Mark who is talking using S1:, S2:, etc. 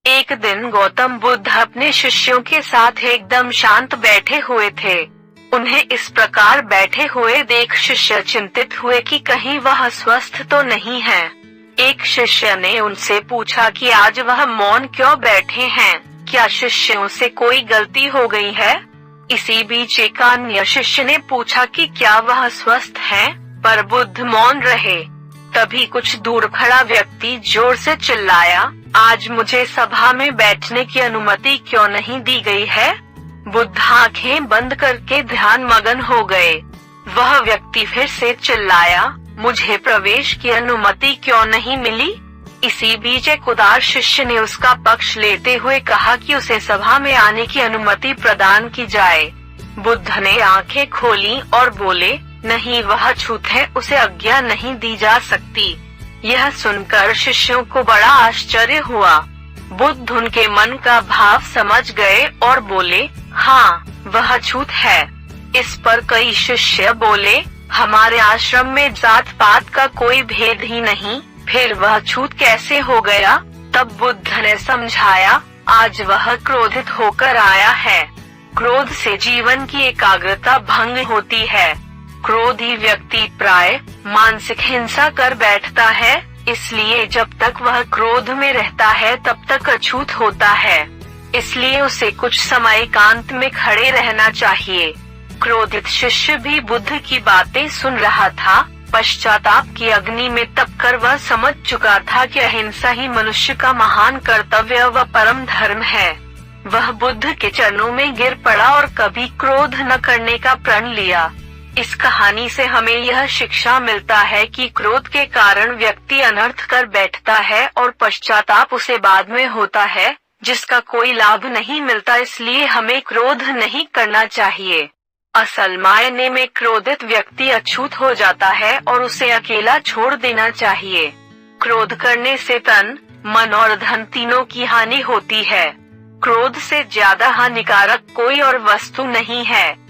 S1: एक दिन गौतम बुद्ध अपने शिष्यों के साथ एकदम शांत बैठे हुए थे। उन्हें इस प्रकार बैठे हुए देख शिष्य चिंतित हुए कि कहीं वह अस्वस्थ तो नहीं है। एक शिष्य ने उनसे पूछा कि आज वह मौन क्यों बैठे हैं, क्या शिष्यों से कोई गलती हो गई है? इसी बीच एक अन्य शिष्य ने पूछा कि क्या वह स्वस्थ हैं, पर बुद्ध मौन रहे। तभी कुछ दूर खड़ा व्यक्ति जोर से चिल्लाया, आज मुझे सभा में बैठने की अनुमति क्यों नहीं दी गई है? बुद्ध आंखें बंद करके ध्यान मगन हो गए। वह व्यक्ति फिर से चिल्लाया, मुझे प्रवेश की अनुमति क्यों नहीं मिली? इसी बीच एक उदार शिष्य ने उसका पक्ष लेते हुए कहा कि उसे सभा में आने की अनुमति प्रदान की जाए। बुद्ध ने आंखें खोली और बोले, नहीं, वह छूत है, उसे आज्ञा नहीं दी जा सकती। यह सुनकर शिष्यों को बड़ा आश्चर्य हुआ। बुद्ध उनके मन का भाव समझ गए और बोले, हाँ, वह छूत है। इस पर कई शिष्य बोले, हमारे आश्रम में जात पात का कोई भेद ही नहीं, फिर वह छूत कैसे हो गया? तब बुद्ध ने समझाया, आज वह क्रोधित होकर आया है। क्रोध से जीवन की एकाग्रता भंग होती है। क्रोधी व्यक्ति प्राय मानसिक हिंसा कर बैठता है, इसलिए जब तक वह क्रोध में रहता है तब तक अछूत होता है। इसलिए उसे कुछ समय एकांत में खड़े रहना चाहिए। क्रोधित शिष्य भी बुद्ध की बातें सुन रहा था। पश्चाताप की अग्नि में तपकर वह समझ चुका था कि अहिंसा ही मनुष्य का महान कर्तव्य व परम धर्म है। वह बुद्ध के चरणों में गिर पड़ा और कभी क्रोध न करने का प्रण लिया। इस कहानी से हमें यह शिक्षा मिलता है कि क्रोध के कारण व्यक्ति अनर्थ कर बैठता है और पश्चाताप उसे बाद में होता है, जिसका कोई लाभ नहीं मिलता। इसलिए हमें क्रोध नहीं करना चाहिए। असल मायने में क्रोधित व्यक्ति अछूत हो जाता है और उसे अकेला छोड़ देना चाहिए। क्रोध करने से तन, मन और धन तीनों की हानि होती है। क्रोध से ज्यादा हानिकारक कोई और वस्तु नहीं है।